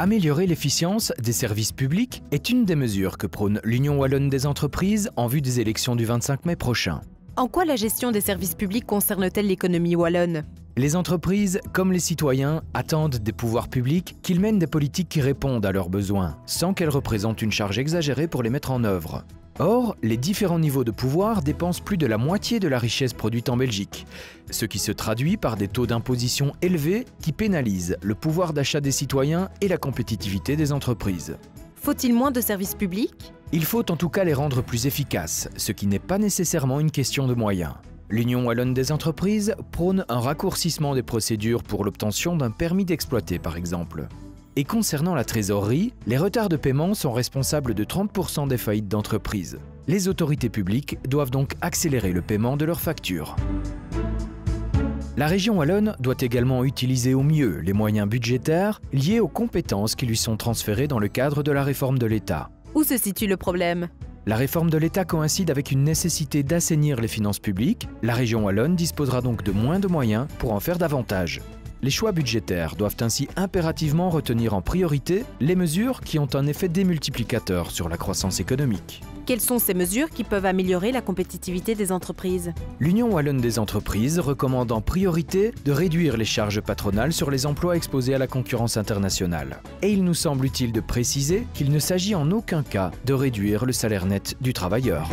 Améliorer l'efficience des services publics est une des mesures que prône l'Union wallonne des entreprises en vue des élections du 25 mai prochain. En quoi la gestion des services publics concerne-t-elle l'économie wallonne ? Les entreprises, comme les citoyens, attendent des pouvoirs publics qu'ils mènent des politiques qui répondent à leurs besoins, sans qu'elles représentent une charge exagérée pour les mettre en œuvre. Or, les différents niveaux de pouvoir dépensent plus de la moitié de la richesse produite en Belgique, ce qui se traduit par des taux d'imposition élevés qui pénalisent le pouvoir d'achat des citoyens et la compétitivité des entreprises. Faut-il moins de services publics ? Il faut en tout cas les rendre plus efficaces, ce qui n'est pas nécessairement une question de moyens. L'Union wallonne des entreprises prône un raccourcissement des procédures pour l'obtention d'un permis d'exploiter par exemple. Et concernant la trésorerie, les retards de paiement sont responsables de 30% des faillites d'entreprises. Les autorités publiques doivent donc accélérer le paiement de leurs factures. La région wallonne doit également utiliser au mieux les moyens budgétaires liés aux compétences qui lui sont transférées dans le cadre de la réforme de l'État. Où se situe le problème ? La réforme de l'État coïncide avec une nécessité d'assainir les finances publiques. La région wallonne disposera donc de moins de moyens pour en faire davantage. Les choix budgétaires doivent ainsi impérativement retenir en priorité les mesures qui ont un effet démultiplicateur sur la croissance économique. Quelles sont ces mesures qui peuvent améliorer la compétitivité des entreprises ? L'Union wallonne des entreprises recommande en priorité de réduire les charges patronales sur les emplois exposés à la concurrence internationale. Et il nous semble utile de préciser qu'il ne s'agit en aucun cas de réduire le salaire net du travailleur.